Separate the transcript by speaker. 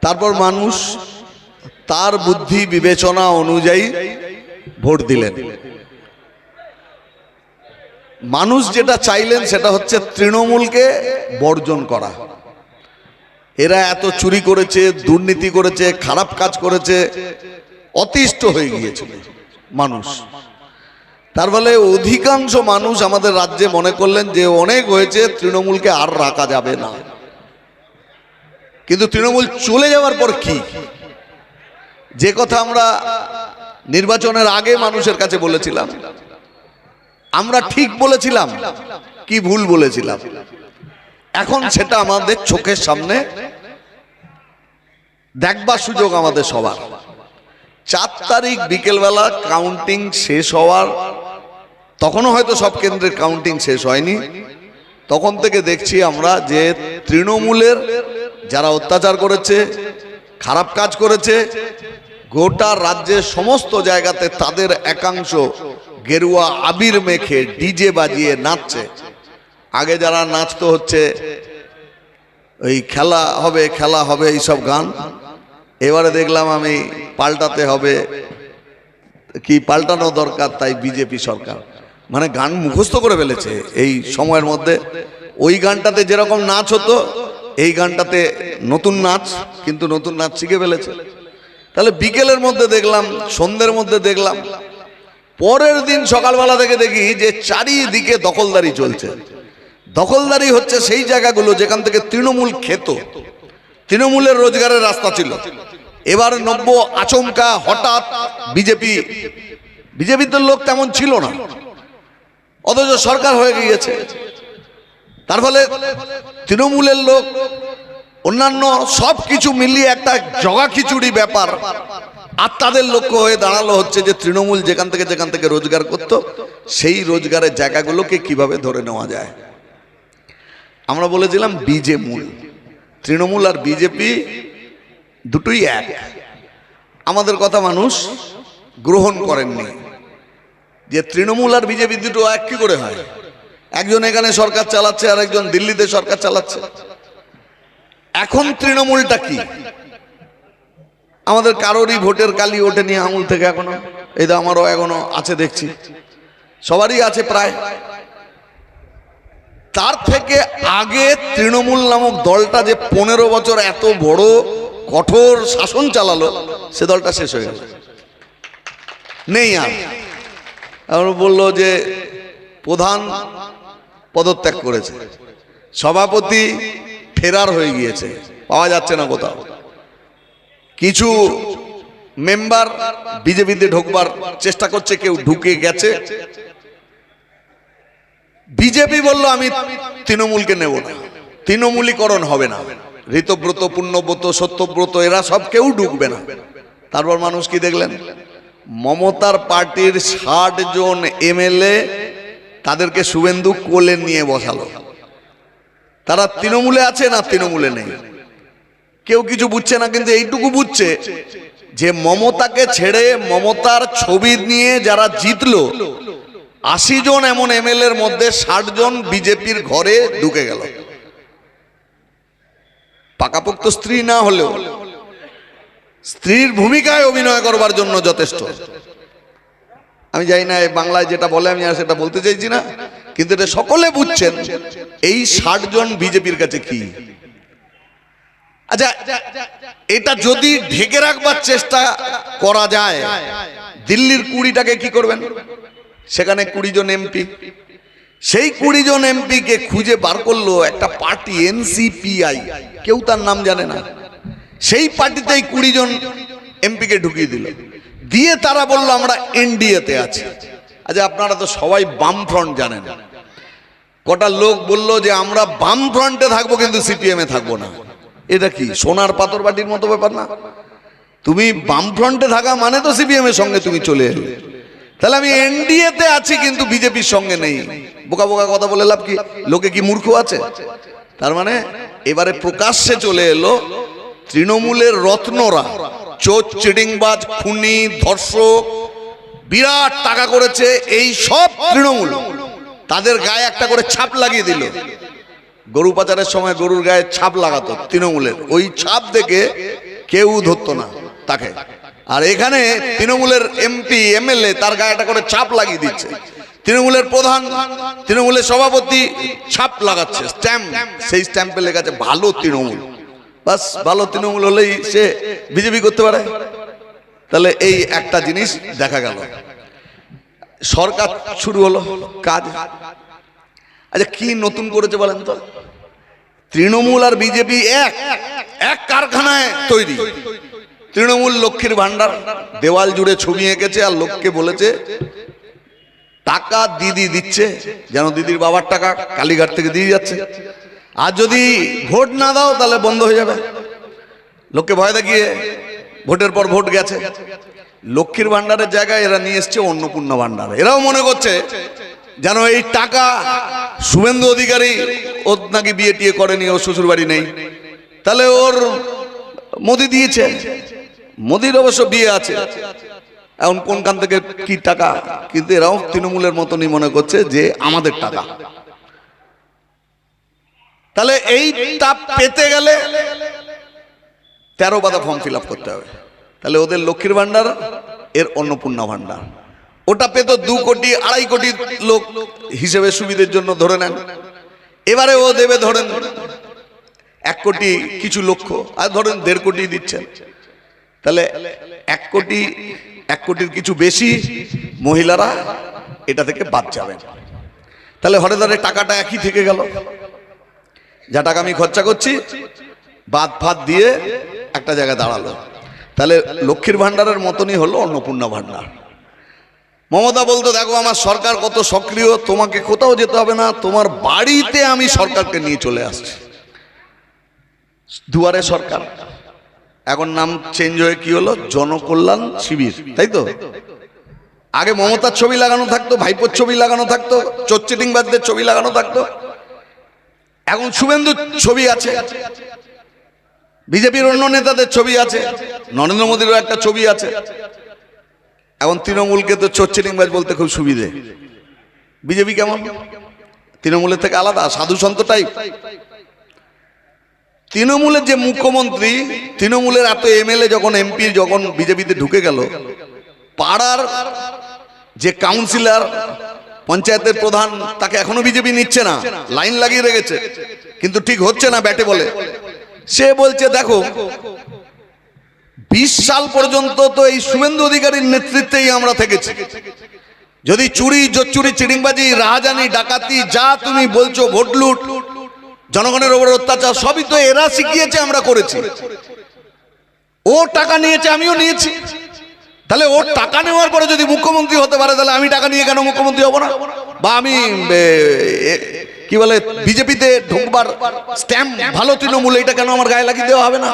Speaker 1: তারপর মানুষ তার বুদ্ধি বিবেচনা অনুযায়ী ভোট দিলেন। মানুষ যেটা চাইলেন সেটা হচ্ছে তৃণমূলকে বর্জন করা। এরা এত চুরি করেছে, দুর্নীতি করেছে, খারাপ কাজ করেছে, অতিষ্ঠ হয়ে গিয়েছিল মানুষ। তার ফলে অধিকাংশ মানুষ আমাদের রাজ্যে মনে করলেন যে অনেক হয়েছে, তৃণমূলকে আর রাখা যাবে না। কিন্তু তৃণমূল চলে যাওয়ার পর কি, যে কথা আমরা নির্বাচনের আগে মানুষের কাছে বলেছিলাম, আমরা ঠিক বলেছিলাম কি ভুল বলেছিলাম, এখন সেটা আমাদের চোখের সামনে দেখবার সুযোগ আমাদের সবার। 4 তারিখ বিকেলবেলা কাউন্টিং শেষ হওয়ার, তখনও হয়তো সব কেন্দ্রের কাউন্টিং শেষ হয়নি, তখন থেকে দেখছি আমরা যে তৃণমূলের যারা অত্যাচার করেছে, খারাপ কাজ করেছে, গোটা রাজ্যের সমস্ত জায়গাতে তাদের একাংশ গেরুয়া আবির মেখে ডিজে বাজিয়ে নাচছে। আগে যারা নাচতো হচ্ছে ওই খেলা হবে খেলা হবে এইসব গান, এবারে দেখলাম আমি পাল্টাতে হবে, কি পাল্টানো দরকার, তাই বিজেপি সরকার মানে গান মুখস্থ করে ফেলেছে এই সময়ের মধ্যে। ওই গানটাতে যেরকম নাচ হতো, এই গানটাতে নতুন নাচ, কিন্তু নতুন নাচ শিখে ফেলেছে। তাহলে বিকেলের মধ্যে দেখলাম, সন্ধ্যের মধ্যে দেখলাম, পরের দিন সকালবেলা থেকে দেখি যে চারিদিকে দখলদারি চলছে। দখলদারি হচ্ছে সেই জায়গাগুলো যেখান থেকে তৃণমূল খেত, তৃণমূলের রোজগারের রাস্তা ছিল। এবার নব্য আচমকা হঠাৎ বিজেপির তো লোক তেমন ছিল না, অথচ সরকার হয়ে গিয়েছে। তার ফলে তৃণমূলের লোক অন্যান্য সব কিছু মিলিয়ে একটা জগা খিচুড়ি ব্যাপার। আর তাদের লক্ষ্য হয়ে দাঁড়ালো হচ্ছে যে তৃণমূল যেখান থেকে রোজগার করত, সেই রোজগারের জায়গাগুলোকে কিভাবে ধরে নেওয়া যায়। আমরা বলেছিলাম বিজে মূল, তৃণমূল আর বিজেপি দুটোই এক। আমাদের কথা মানুষ গ্রহণ করেননি যে তৃণমূল আর বিজেপি দুটো এক কি করে হয়। একজন এখানে সরকার চালাচ্ছে আর একজন দিল্লিতে সরকার চালাচ্ছে। এখন তৃণমূলটা কি, আমাদের কারোরই ভোটের কালি ওঠেনি আঙুল থেকে এখনো। এই তো আমারও এখনো আছে, দেখছি সবারই আছে প্রায়। তার থেকে আগে তৃণমূল নামক দলটা যে 15 বছর এত বড় কঠোর শাসন চালালো, সে দলটা শেষ হয়ে গেল, নেই আর। বললো যে প্রধান পদত্যাগ করেছে, সভাপতি ফেরার হয়ে গিয়েছে, পাওয়া যাচ্ছে না কোথাও। কিছু মেম্বার বিজেপিতে ঢোকবার চেষ্টা করছে, কেউ ঢুকে গেছে। বিজেপি বলল আমি তৃণমূলকে নেব না, তৃণমূলীকরণ হবে না, ঋতব্রত, পুণ্যব্রত, সত্যব্রত এরা সব কেউ ঢুকবে না। তারপর মানুষ কি দেখলেন, মমতার পার্টির 60 জন এমএলএ তাদেরকে শুভেন্দু কোলে নিয়ে বসালো। তারা তৃণমূলে আছে না তৃণমূলে নেই, কেউ কিছু বুঝছে না, কিন্তু এইটুকু বুঝছে যে মমতাকে ছেড়ে মমতার ছবি নিয়ে যারা জিতলো, 80 জন এমন এমএলএর মধ্যে 60 জন বিজেপির ঘরে ঢুকে গেল। পাকাপোক্ত স্ত্রী না হলেও স্ত্রীর ভূমিকায় অভিনয় করবার জন্য যথেষ্ট। আমি জানি না বাংলায় যেটা বলে, আমি আর সেটা বলতে চাইছি না, কিন্তু এটা সকলে বুঝছেন এই 60 জন বিজেপির কাছে কি। আচ্ছা, এটা যদি ঢেকে রাখবার চেষ্টা করা যায়, দিল্লির 20টাকে কি করবেন? সেখানে 20 জন এমপি, সেই 20 জন এমপি কে খুঁজে বার করলো একটা পার্টি এনসিপিআই, কেউ তার নাম জানে না। সেই পার্টিতেই 20 জন এমপি কে ঢুকিয়ে দিল, দিয়ে তারা বলল আমরা এনডিএতে আছি। আচ্ছা, আপনারা তো সবাই বাম ফ্রন্ট জানেন, কটা লোক বলল যে আমরা বাম ফ্রন্টে থাকবো কিন্তু সিপিএম এ থাকবো না। এটা কি সোনার পাথর বাটির মতো ব্যাপার না? তুমি বাম ফ্রন্টে থাকা মানে তো সিপিএম এর সঙ্গে তুমি চলে এলে। তাহলে আমি এনডিএতে আছি কিন্তু বিজেপির সঙ্গে নেই, বোকা বোকা কথা বলে লাভ কি? লোকে কি মূর্খ আছে? তার মানে এবারে প্রকাশ্যে চলে এলো তৃণমূলের রত্নরা, চোর চিটিংবাজ, খুনি, ধর্ষক, বিরাট টাকা করেছে, এই সব তৃণমূল, তাদের গায়ে একটা করে ছাপ লাগিয়ে দিল। গরু পাচারের সময় গরুর গায়ে ছাপ লাগাতো তৃণমূলের, ওই ছাপ দেখে কেউ ধরতো না তাকে। আর এখানে তৃণমূলের এমপি এমএলএ তার গায়ে একটা করে ছাপ লাগিয়ে দিচ্ছে, তৃণমূলের প্রধান তৃণমূলের সভাপতি ছাপ লাগাচ্ছে, স্ট্যাম্প, সেই স্ট্যাম্পে লেখা আছে ভালো তৃণমূল। বাস, ভালো তৃণমূল হলেই সে বিজেপি করতে পারে। তাহলে এই একটা জিনিস দেখা গেল। সরকার শুরু হলো কাজ। আচ্ছা, কি নতুন করেছে বলেন তো? তৃণমূল আর বিজেপি এক কারখানায় তৈরি। তৃণমূল লক্ষ্মীর ভান্ডার দেওয়াল জুড়ে ছবি এঁকেছে আর লোককে বলেছে টাকা দিদি দিচ্ছে, যেন দিদির বাবার টাকা কালীঘাট থেকে দিয়ে যাচ্ছে, আর যদি ভোট না দাও তাহলে বন্ধ হয়ে যাবে। লোককে ভয় দেখিয়ে ভোটের পর ভোট গেছে। লক্ষ্মীর ভান্ডারের জায়গায় এরা নিয়ে এসছে অন্নপূর্ণা ভান্ডার। এরাও মনে করছে যেন এই টাকা শুভেন্দু অধিকারী, ওর নাকি বিয়ে টিয়ে করেনি, ওর শ্বশুর বাড়ি নেই, তাহলে ওর মোদি দিয়েছে। মোদির অবশ্য বিয়ে আছে, এখন কোনখান থেকে কি টাকা, কিন্তু এরাও তৃণমূলের মতনই মনে করছে যে আমাদের টাকা। তাহলে এইটা পেতে গেলে 13 পাতা ফর্ম ফিল আপ করতে হবে। তাহলে ওদের লক্ষ্মীর ভান্ডার, এর অন্নপূর্ণা ভান্ডার, ওটা পেত 2 কোটি 2.5 কোটি লোক হিসেবে সুবিধের জন্য ধরে নেন। এবারে ও দেবে ধরেন 1 কোটি কিছু লক্ষ, আর ধরেন 1.5 কোটি দিচ্ছেন। তাহলে 1 কোটির কিছু বেশি মহিলারা এটা থেকে বাদ যাবেন। তাহলে হরে ধরে টাকাটা একই থেকে গেল। যা টাকা আমি খরচা করছি বাদ ফাদ দিয়ে একটা জায়গায় দাঁড়ালো। তাহলে লক্ষ্মীর ভান্ডারের মতনই হলো অন্নপূর্ণা ভান্ডার। মমতা বলতো দেখো আমার সরকার কত সক্রিয়, তোমাকে কোথাও যেতে হবে না, তোমার বাড়িতে আমি সরকারকে নিয়ে চলে আসছি। দুয়ারে সরকার, এখন নাম চেঞ্জ হয়ে কি হলো, জনকল্যাণ শিবির, তাই তো? আগে মমতার ছবি লাগানো থাকতো, ভাইপোর ছবি লাগানো থাকতো, চোরচিটিংবাজদের ছবি লাগানো থাকতো, এখন শুভেন্দুর ছবি আছে, বিজেপির অন্য নেতাদের ছবি আছে, নরেন্দ্র মোদীরও একটা ছবি আছে। এখন তৃণমূলকে তো চোরচিটিংবাজ বলতে খুব সুবিধে। বিজেপি কেমন? তৃণমূলের থেকে আলাদা, সাধু সন্ত টাইপ। তৃণমূলের যে মুখ্যমন্ত্রী, তৃণমূলের এত এমএলএ যখন এমপি যখন বিজেপিতে ঢুকে গেল, পাড়ার যে কাউন্সিলর, পঞ্চায়েতের প্রধান, তাকে এখনো বিজেপি নিচ্ছে না, লাইন লাগিয়ে রেখেছে, কিন্তু ঠিক হচ্ছে না ব্যাটে বলে। সে বলছে দেখো 20 সাল পর্যন্ত তো এই শুভেন্দু অধিকারীর নেতৃত্বেই আমরা থেকেছি, যদি চুরি জোচ্চুরি চিটিংবাজি রাহাজানি ডাকাতি যা তুমি বলছো, ভোট লুট, জনগণের উপর অত্যাচার, সবই তো এরা শিখিয়েছে, আমরা করেছি। ও টাকা নিয়েছে, আমিও নিয়েছি। তাহলে ওর টাকা নেওয়ার পরে যদি মুখ্যমন্ত্রী হতে পারে, তাহলে আমি টাকা নিয়ে কেন মুখ্যমন্ত্রী হব না? বা আমি কি বলে বিজেপিতে ঢুকবার স্ট্যাম্প ভালো তৃণমূল, এটা কেন আমার গায়ে লাগিয়ে দেওয়া হবে না?